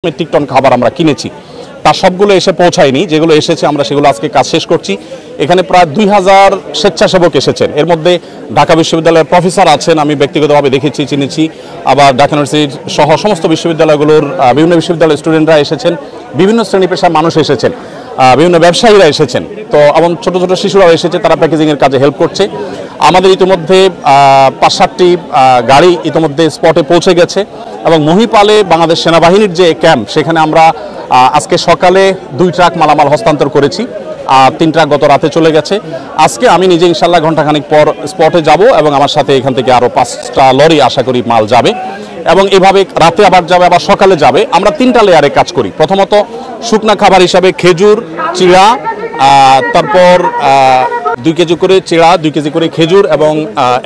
Metric ton খাবার আমরা কিনেছি, তার সবগুলো এসে পৌঁছায়নি। যেগুলো এসেছে আমরা সেগুলো আজকে কাজ শেষ করছি। এখানে প্রায় 2000 স্বেচ্ছাসেবক এসেছেন। এর মধ্যে ঢাকা বিশ্ববিদ্যালয়ের প্রফেসর আছেন, আমি ব্যক্তিগতভাবে দেখেছি, চিনেছি। আবার ঢাকা ইউনিভার্সিটি সহ সমস্ত বিশ্ববিদ্যালয়গুলোর বিভিন্ন বিশ্ববিদ্যালয়ের স্টুডেন্টরা এসেছেন, বিভিন্ন শ্রেণী পেশার মানুষ এসেছেন, বিভিন্ন ব্যবসায়ীরা এসেছেন, তো এবং ছোট ছোট শিশুরাও এসেছে, তারা প্যাকেজিংয়ের কাজে হেল্প করছে। আমাদের ইতিমধ্যে 5-7টি গাড়ি ইতিমধ্যে স্পটে পৌঁছে গেছে এবং মহিপালে বাংলাদেশ সেনাবাহিনীর যে ক্যাম্প, সেখানে আমরা আজকে সকালে 2 ট্রাক মালামাল হস্তান্তর করেছি, আর 3 ট্রাক গত রাতে চলে গেছে। আজকে আমি নিজে ইনশাল্লাহ ঘন্টাখানিক পর স্পটে যাব এবং আমার সাথে এখান থেকে আরও 5টা লরি আশা করি মাল যাবে এবং এভাবে রাতে আবার যাবে, আবার সকালে যাবে। আমরা 3টা লেয়ারে কাজ করি। প্রথমত শুকনা খাবার হিসাবে খেজুর, চিড়া, তারপর 2 কেজি করে চিড়া, 2 কেজি করে খেজুর এবং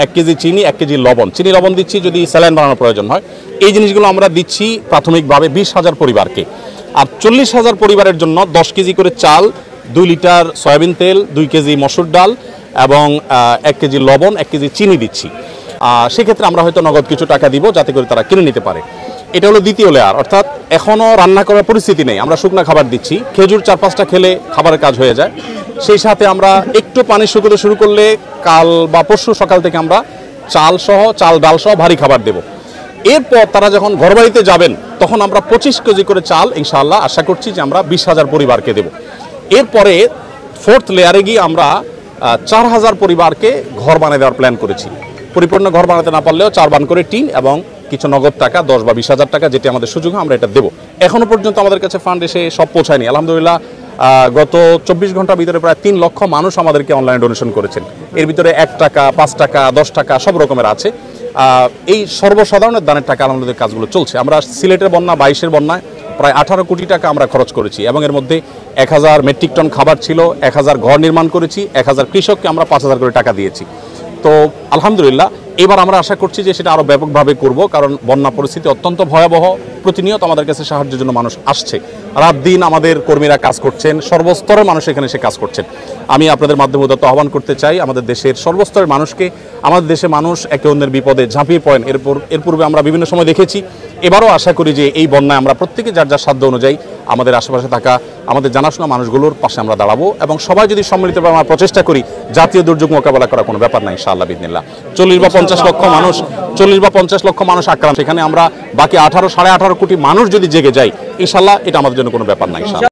1 কেজি চিনি, 1 কেজি লবণ। চিনি লবণ দিচ্ছি যদি স্যালাইন বানানোর প্রয়োজন হয়। এই জিনিসগুলো আমরা দিচ্ছি প্রাথমিকভাবে 20,000 পরিবারকে। আর 40,000 পরিবারের জন্য 10 কেজি করে চাল, 2 লিটার সয়াবিন তেল, 2 কেজি মসুর ডাল এবং 1 কেজি লবণ, 1 কেজি চিনি দিচ্ছি। সেক্ষেত্রে আমরা হয়তো নগদ কিছু টাকা দিব যাতে করে তারা কিনে নিতে পারে। এটা হলো দ্বিতীয় লেয়ার, অর্থাৎ এখনও রান্না করার পরিস্থিতি নেই, আমরা শুকনা খাবার দিচ্ছি। খেজুর 4-5টা খেলে খাবারের কাজ হয়ে যায়। সেই সাথে আমরা একটু পানি শুকোতে শুরু করলে কাল বা পরশু সকাল থেকে আমরা চাল ডাল সহ ভারী খাবার দেব। এরপর তারা যখন ঘরবাড়িতে যাবেন তখন আমরা 25 কেজি করে চাল ইনশাআল্লাহ আশা করছি যে আমরা 20,000 পরিবারকে দেব। এরপরে 4th লেয়ারে গিয়ে আমরা 4,000 পরিবারকে ঘর বানিয়ে দেওয়ার প্ল্যান করেছি। পরিপূর্ণ ঘর বানাতে না পারলেও 4 বান করে টিন এবং কিছু নগদ টাকা 10 বা 20,000 টাকা, যেটি আমাদের সুযোগ হয় আমরা এটা দেবো। এখনও পর্যন্ত আমাদের কাছে ফান্ড এসে সব পৌঁছায়নি। আলহামদুলিল্লাহ গত 24 ঘন্টার ভিতরে প্রায় 3 লক্ষ মানুষ আমাদেরকে অনলাইনে ডোনেশন করেছেন। এর ভিতরে 1 টাকা, 5 টাকা, 10 টাকা সব রকমের আছে। এই সর্বসাধারণের দানের টাকা আলহামদুলিল্লাহ কাজগুলো চলছে। আমরা সিলেটের বন্যা 22-এর বন্যায় প্রায় 18 কোটি টাকা আমরা খরচ করেছি এবং এর মধ্যে 1000 মেট্রিক টন খাবার ছিল, 1000 ঘর নির্মাণ করেছি, 1000 কৃষককে আমরা 5,000 করে টাকা দিয়েছি। তো আলহামদুলিল্লাহ এবার আমরা আশা করছি যে সেটা আরও ব্যাপকভাবে করব, কারণ বন্যা পরিস্থিতি অত্যন্ত ভয়াবহ। প্রতিনিয়ত আমাদের কাছে সাহায্যের জন্য মানুষ আসছে, রাত দিন আমাদের কর্মীরা কাজ করছেন, সর্বস্তরের মানুষ এখানে এসে কাজ করছেন। আমি আপনাদের মাধ্যমে উদাত্ত আহ্বান করতে চাই আমাদের দেশের সর্বস্তরের মানুষকে। আমাদের দেশে মানুষ একে অন্যের বিপদে ঝাঁপিয়ে পড়েন, এর পূর্বে আমরা বিভিন্ন সময় দেখেছি। এবারও আশা করি যে এই বন্যায় আমরা প্রত্যেকে যার যার সাধ্য অনুযায়ী আমাদের আশেপাশে থাকা আমাদের জানাশোনা মানুষগুলোর পাশে আমরা দাঁড়াবো এবং সবাই যদি সম্মিলিতভাবে আমরা প্রচেষ্টা করি, জাতীয় দুর্যোগ মোকাবেলা করা কোনো ব্যাপার না ইনশাআল্লাহ বিদিনিল্লাহ। 40 বা 50 লক্ষ মানুষ আক্রান্ত, সেখানে আমরা বাকি 18-18.5 কোটি মানুষ যদি জেগে যাই ইনশাআল্লাহ এটা আমাদের জন্য কোনো ব্যাপার না ইনশাআল্লাহ।